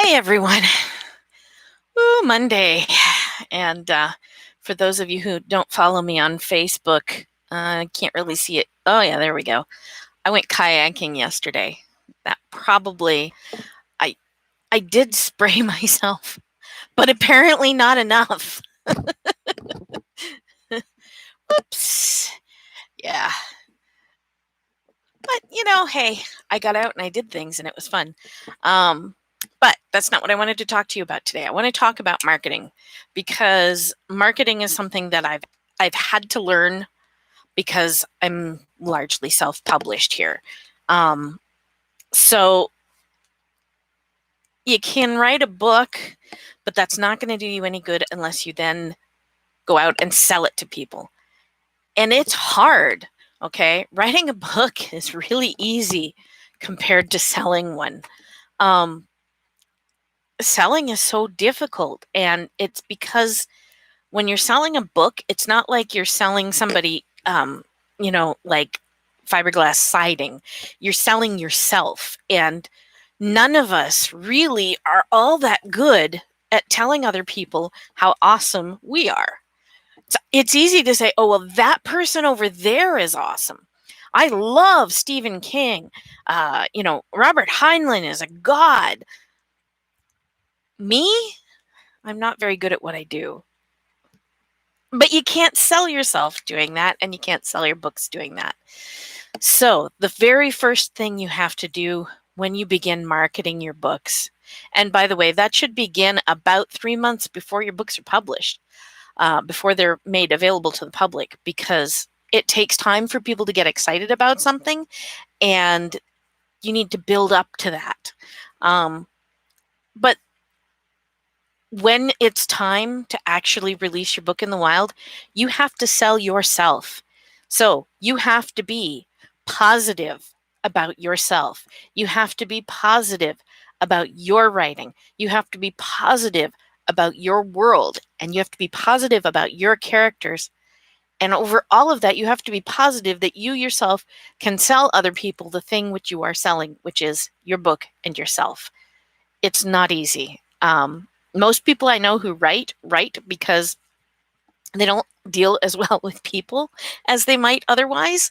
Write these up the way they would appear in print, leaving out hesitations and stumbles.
Hey everyone. Ooh, Monday. And for those of you who don't follow me on Facebook, I can't really see it. Oh yeah, there we go. I went kayaking yesterday. That probably I I did spray myself, but apparently not enough. Oops. Yeah. But hey, I got out and I did things and it was fun. Um, but that's not what I wanted to talk to you about today. I want to talk about marketing because marketing is something that I've had to learn because I'm largely self-published here. So you can write a book, but that's not going to do you any good unless you then go out and sell it to people. And it's hard, okay? Writing a book is really easy compared to selling one. Um, Selling is so difficult, and it's because when you're selling a book, it's not like you're selling somebody, like fiberglass siding. You're selling yourself, and none of us really are all that good at telling other people how awesome we are. It's easy to say, oh, well, that person over there is awesome. I love Stephen King. Robert Heinlein is a god. Me, I'm not very good at what I do. But you can't sell yourself doing that, and you can't sell your books doing that. So, the very first thing you have to do when you begin marketing your books, and by the way, that should begin about 3 months before your books are published, before they're made available to the public, because it takes time for people to get excited about something, and you need to build up to that. But when it's time to actually release your book in the wild, you have to sell yourself. So you have to be positive about yourself. You have to be positive about your writing. You have to be positive about your world, and you have to be positive about your characters. And over all of that, you have to be positive that you yourself can sell other people the thing which you are selling, which is your book and yourself. It's not easy. Most people I know who write because they don't deal as well with people as they might otherwise.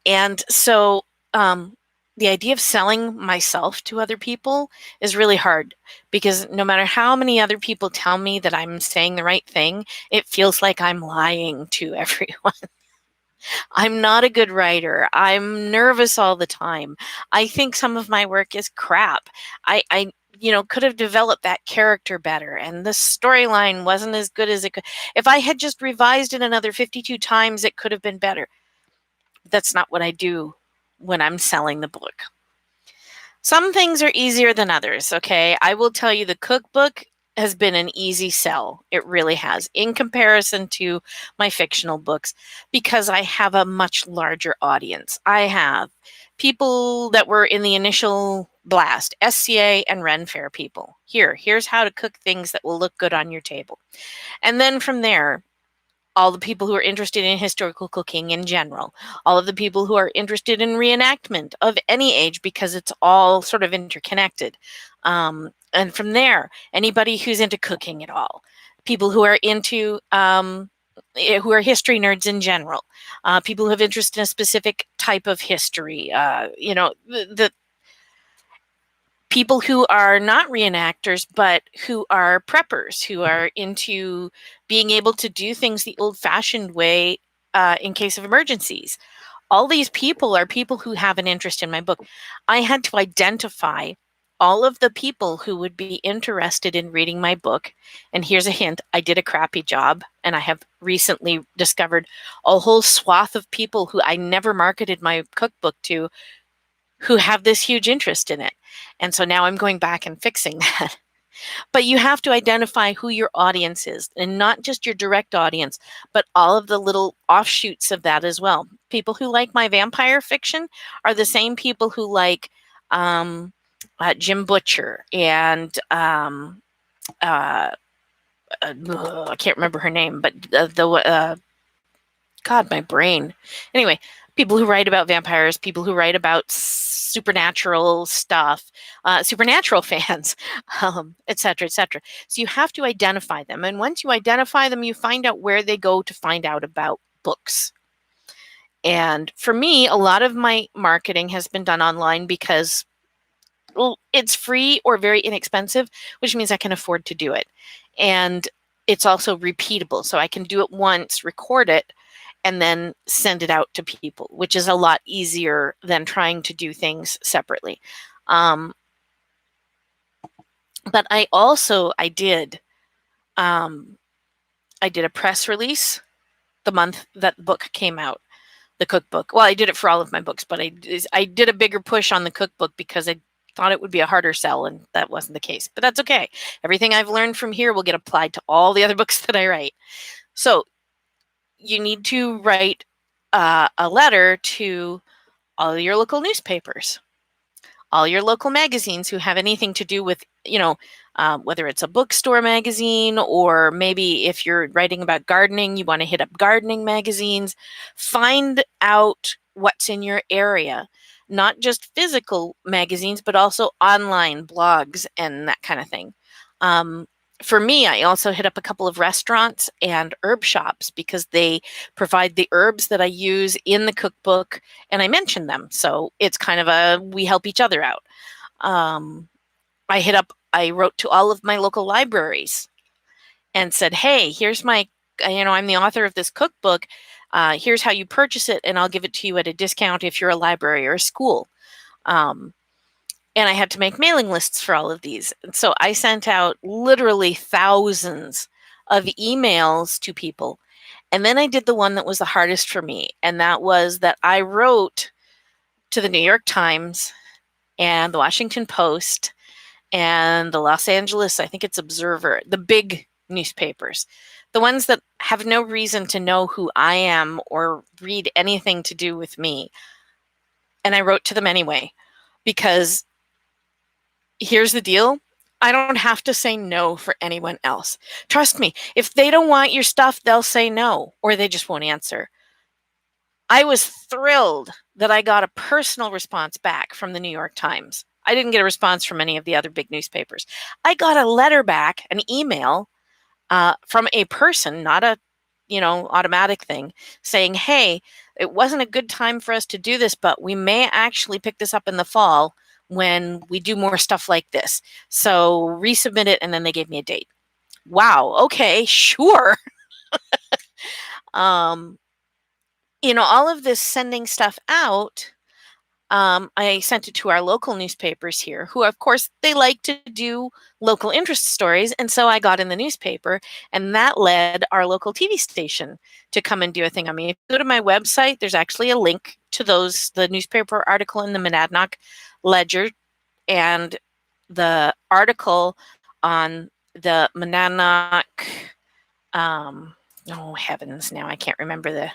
And so the idea of selling myself to other people is really hard because no matter how many other people tell me that I'm saying the right thing, it feels like I'm lying to everyone. I'm not a good writer. I'm nervous all the time. I think some of my work is crap. I could have developed that character better, and the storyline wasn't as good as it could. If I had just revised it another 52 times, it could have been better. That's not what I do when I'm selling the book. Some things are easier than others, okay? I will tell you the cookbook has been an easy sell. It really has, in comparison to my fictional books, because I have a much larger audience. I have people that were in the initial blast, SCA and Ren Fair people. Here's how to cook things that will look good on your table. And then from there, all the people who are interested in historical cooking in general, all of the people who are interested in reenactment of any age, because it's all sort of interconnected. And from there, anybody who's into cooking at all, people who are into who are history nerds in general, people who have interest in a specific type of history, the people who are not reenactors, but who are preppers, who are into being able to do things the old fashioned way in case of emergencies. All these people are people who have an interest in my book. I had to identify all of the people who would be interested in reading my book. And here's a hint, I did a crappy job, and I have recently discovered a whole swath of people who I never marketed my cookbook to who have this huge interest in it. And so now I'm going back and fixing that. But you have to identify who your audience is, and not just your direct audience, but all of the little offshoots of that as well. People who like my vampire fiction are the same people who like Jim Butcher and I can't remember her name, but God, my brain. Anyway, people who write about vampires, people who write about supernatural stuff, supernatural fans, et cetera, et cetera. So you have to identify them. And once you identify them, you find out where they go to find out about books. And for me, a lot of my marketing has been done online because, well, it's free or very inexpensive, which means I can afford to do it. And it's also repeatable. So I can do it once, record it, and then send it out to people, which is a lot easier than trying to do things separately. But I did a press release the month that the book came out, the cookbook. Well, I did it for all of my books, but I did a bigger push on the cookbook because I thought it would be a harder sell, and that wasn't the case. But that's okay. Everything I've learned from here will get applied to all the other books that I write. So you need to write a letter to all your local newspapers, all your local magazines who have anything to do with, whether it's a bookstore magazine, or maybe if you're writing about gardening, you want to hit up gardening magazines. Find out what's in your area, not just physical magazines, but also online blogs and that kind of thing. For me, I also hit up a couple of restaurants and herb shops because they provide the herbs that I use in the cookbook, and I mention them. So it's kind of we help each other out. I wrote to all of my local libraries and said, hey, here's I'm the author of this cookbook. Here's how you purchase it, and I'll give it to you at a discount if you're a library or a school. And I had to make mailing lists for all of these. And so I sent out literally thousands of emails to people. And then I did the one that was the hardest for me. And that was that I wrote to the New York Times and the Washington Post and the Los Angeles, I think it's Observer, the big newspapers, the ones that have no reason to know who I am or read anything to do with me. And I wrote to them anyway, because here's the deal. I don't have to say no for anyone else. Trust me, if they don't want your stuff, they'll say no, or they just won't answer. I was thrilled that I got a personal response back from the New York Times. I didn't get a response from any of the other big newspapers. I got a letter back, an email from a person, not a automatic thing, saying, hey, it wasn't a good time for us to do this, but we may actually pick this up in the fall when we do more stuff like this. So resubmit it, and then they gave me a date. Wow, okay, sure. All of this sending stuff out, I sent it to our local newspapers here, who, of course, they like to do local interest stories. And so I got in the newspaper, and that led our local TV station to come and do a thing on me. If you go to my website, there's actually a link to the newspaper article in the Monadnock Ledger and the article on the Monadnock, oh heavens, now I can't remember the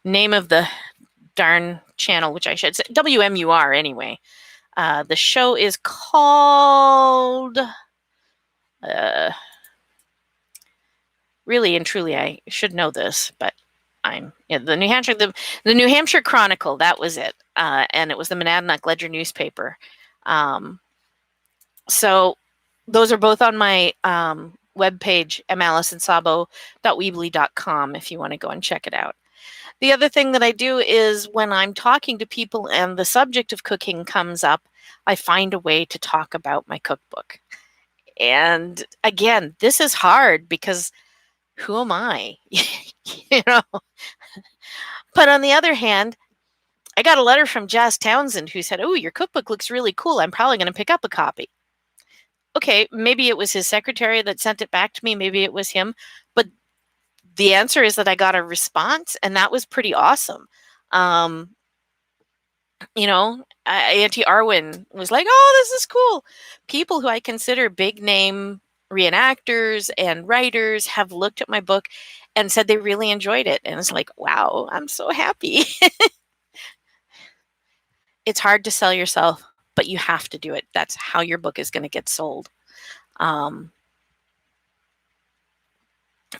name of the darn channel, which I should say, WMUR anyway. The show is called, really and truly, I should know this, but the New Hampshire Chronicle, that was it. And it was the Monadnock Ledger newspaper. So those are both on my webpage, malisonsabo.weebly.com, if you want to go and check it out. The other thing that I do is when I'm talking to people and the subject of cooking comes up, I find a way to talk about my cookbook. And again, this is hard because who am I? But on the other hand, I got a letter from Jazz Townsend who said, oh, your cookbook looks really cool. I'm probably going to pick up a copy. Okay, maybe it was his secretary that sent it back to me. Maybe it was him. But the answer is that I got a response, and that was pretty awesome. Auntie Arwen was like, oh, this is cool. People who I consider big name reenactors and writers have looked at my book and said they really enjoyed it. And it's like, wow, I'm so happy. It's hard to sell yourself, but you have to do it. That's how your book is going to get sold.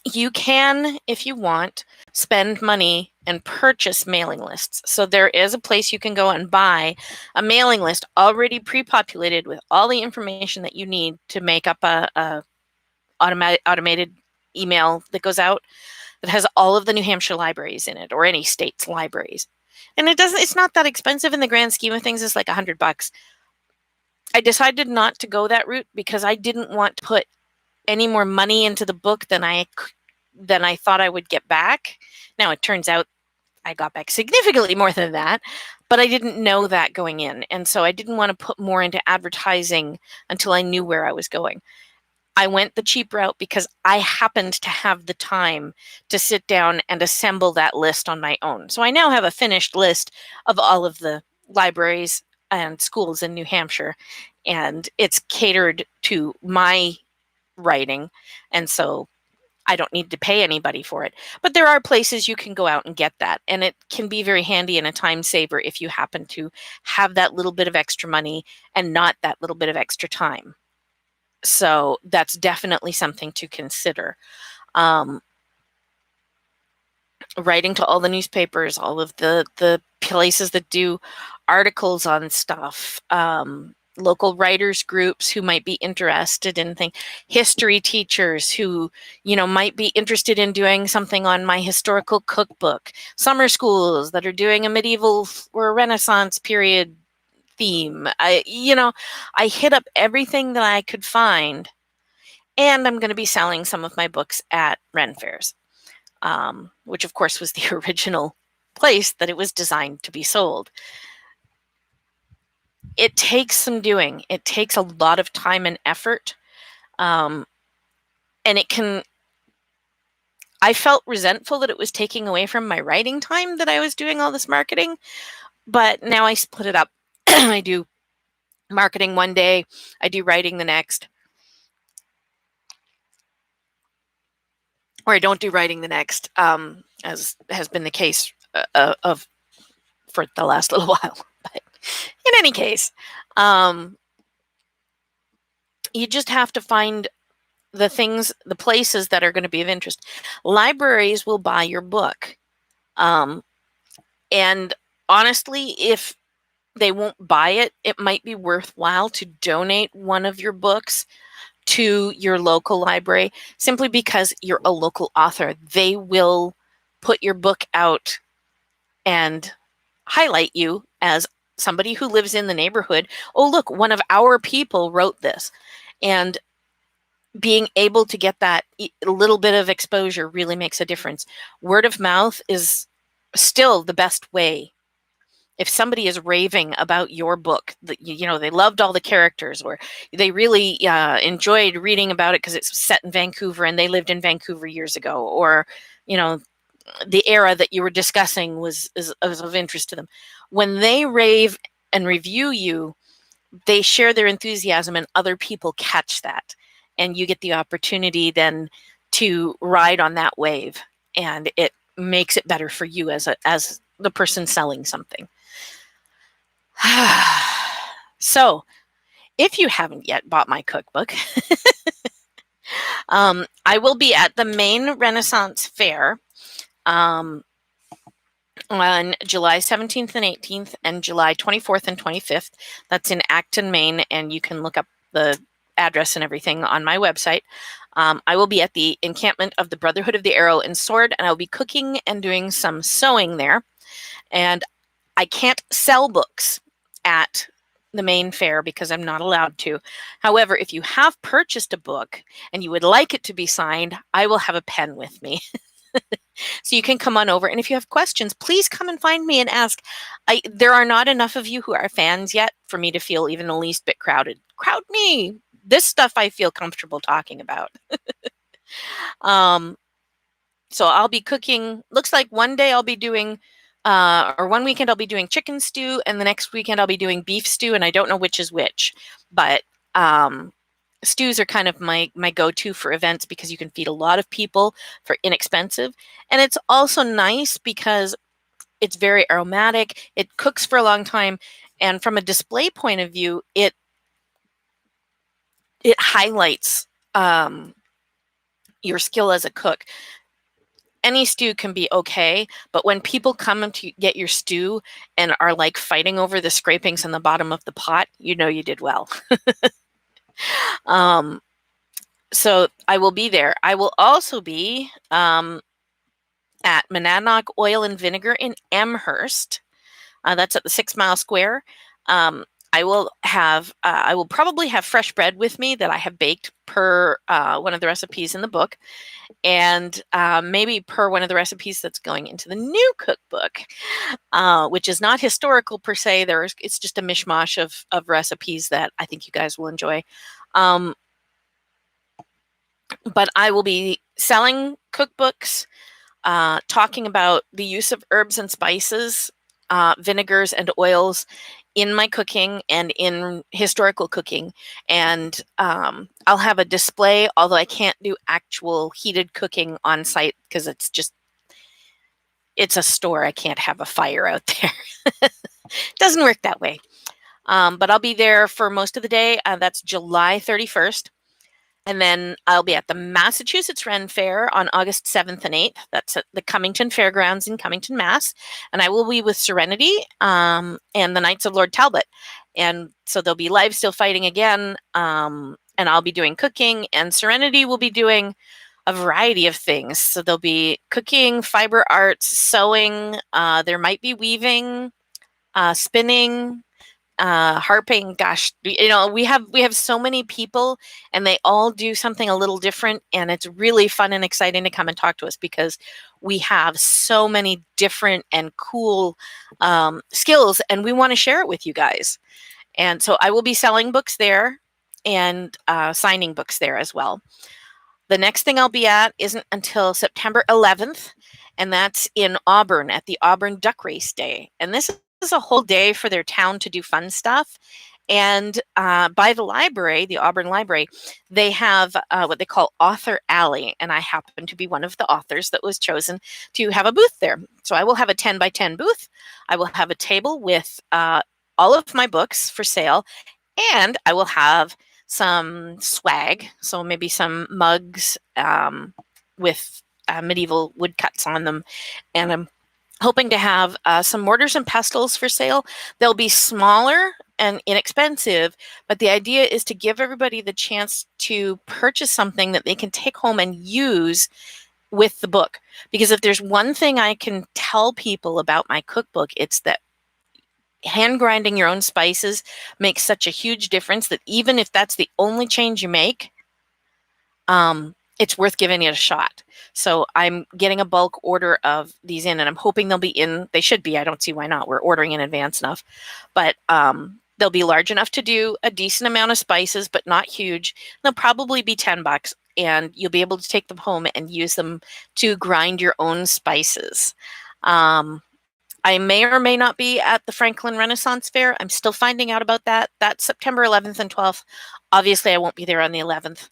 You can, if you want, spend money and purchase mailing lists. So there is a place you can go and buy a mailing list already pre-populated with all the information that you need to make up a automated email that goes out that has all of the New Hampshire libraries in it, or any state's libraries. And it's not that expensive in the grand scheme of things. It's like $100. I decided not to go that route because I didn't want to put any more money into the book than I thought I would get back. Now it turns out I got back significantly more than that, but I didn't know that going in. And so I didn't want to put more into advertising until I knew where I was going. I went the cheap route because I happened to have the time to sit down and assemble that list on my own. So I now have a finished list of all of the libraries and schools in New Hampshire, and it's catered to my writing. And so I don't need to pay anybody for it. But there are places you can go out and get that. And it can be very handy and a time saver if you happen to have that little bit of extra money and not that little bit of extra time. So that's definitely something to consider. Writing to all the newspapers, all of the places that do articles on stuff, local writers groups who might be interested in things, history teachers who, might be interested in doing something on my historical cookbook, summer schools that are doing a medieval or Renaissance period theme. I hit up everything that I could find, and I'm going to be selling some of my books at Ren fairs, which of course was the original place that it was designed to be sold. It takes some doing. It takes a lot of time and effort. And I felt resentful that it was taking away from my writing time that I was doing all this marketing, but now I split it up. I do marketing one day, I do writing the next, or I don't do writing the next, as has been the case for the last little while. But in any case, you just have to find the places that are going to be of interest. Libraries will buy your book. And honestly, if they won't buy it, it might be worthwhile to donate one of your books to your local library, simply because you're a local author. They will put your book out and highlight you as somebody who lives in the neighborhood. Oh, look, one of our people wrote this. And being able to get that little bit of exposure really makes a difference. Word of mouth is still the best way. If somebody is raving about your book, they loved all the characters, or they really enjoyed reading about it because it's set in Vancouver and they lived in Vancouver years ago, or the era that you were discussing was of interest to them. When they rave and review you, they share their enthusiasm and other people catch that. And you get the opportunity then to ride on that wave. And it makes it better for you as the person selling something. So if you haven't yet bought my cookbook, I will be at the Maine Renaissance Fair on July 17th and 18th and July 24th and 25th. That's in Acton, Maine, and you can look up the address and everything on my website. I will be at the encampment of the Brotherhood of the Arrow and Sword, and I'll be cooking and doing some sewing there. And I can't sell books at the Maine fair because I'm not allowed to. However, if you have purchased a book and you would like it to be signed, I will have a pen with me. So you can come on over. And if you have questions, please come and find me and ask. There are not enough of you who are fans yet for me to feel even the least bit crowded. Crowd me. This stuff I feel comfortable talking about. So I'll be cooking. Looks like one day I'll be doing, or one weekend I'll be doing chicken stew, and the next weekend I'll be doing beef stew, and I don't know which is which. But stews are kind of my go-to for events because you can feed a lot of people for inexpensive. And it's also nice because it's very aromatic. It cooks for a long time. And from a display point of view, it highlights your skill as a cook. Any stew can be okay, but when people come to get your stew and are like fighting over the scrapings in the bottom of the pot, you know you did well. So I will be there. I will also be at Monadnock Oil and Vinegar in Amherst. That's at the 6 Mile Square. I will probably have fresh bread with me that I have baked per one of the recipes in the book, and maybe per one of the recipes that's going into the new cookbook, which is not historical per se. It's just a mishmash of recipes that I think you guys will enjoy. But I will be selling cookbooks, talking about the use of herbs and spices, vinegars and oils in my cooking and in historical cooking. And I'll have a display, although I can't do actual heated cooking on site because it's a store. I can't have a fire out there. Doesn't work that way. But I'll be there for most of the day. That's July 31st. And then I'll be at the Massachusetts Ren Fair on August 7th and 8th. That's at the Cummington Fairgrounds in Cummington, Mass. And I will be with Serenity and the Knights of Lord Talbot. And so they'll be live still fighting again. And I'll be doing cooking, and Serenity will be doing a variety of things. So there'll be cooking, fiber arts, sewing. There might be weaving, spinning, harping. Gosh, we have so many people, and they all do something a little different, and it's really fun and exciting to come and talk to us because we have so many different and cool skills, and we want to share it with you guys. And so I will be selling books there and signing books there as well. The next thing I'll be at isn't until September 11th, and that's in Auburn at the Auburn Duck Race Day. And this is a whole day for their town to do fun stuff. And by the library, the Auburn Library, they have what they call Author Alley. And I happen to be one of the authors that was chosen to have a booth there. So I will have a 10 by 10 booth. I will have a table with all of my books for sale. And I will have some swag. So maybe some mugs with medieval woodcuts on them. And I'm hoping to have some mortars and pestles for sale. They'll be smaller and inexpensive, but the idea is to give everybody the chance to purchase something that they can take home and use with the book. Because if there's one thing I can tell people about my cookbook, it's that hand grinding your own spices makes such a huge difference that even if that's the only change you make, it's worth giving it a shot. So I'm getting a bulk order of these in, and I'm hoping they'll be in. They should be. I don't see why not. We're ordering in advance enough. But they'll be large enough to do a decent amount of spices, but not huge. They'll probably be $10, and you'll be able to take them home and use them to grind your own spices. I may or may not be at the Franklin Renaissance Fair. I'm still finding out about that. That's September 11th and 12th. Obviously, I won't be there on the 11th,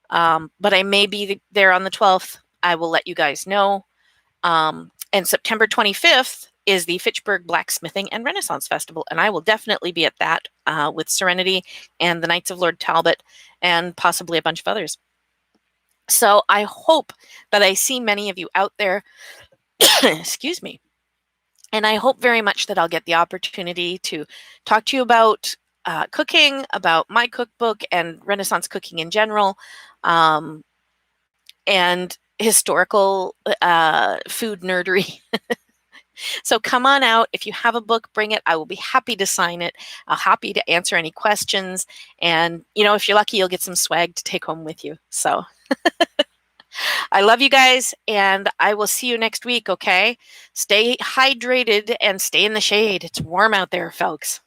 but I may be there on the 12th. I will let you guys know. And September 25th is the Fitchburg Blacksmithing and Renaissance Festival, and I will definitely be at that with Serenity and the Knights of Lord Talbot and possibly a bunch of others. So I hope that I see many of you out there. Excuse me. And I hope very much that I'll get the opportunity to talk to you about cooking, about my cookbook and Renaissance cooking in general, and historical food nerdery. So come on out. If you have a book, bring it. I will be happy to sign it. I'm happy to answer any questions. And, if you're lucky, you'll get some swag to take home with you. So I love you guys, and I will see you next week, okay? Stay hydrated and stay in the shade. It's warm out there, folks.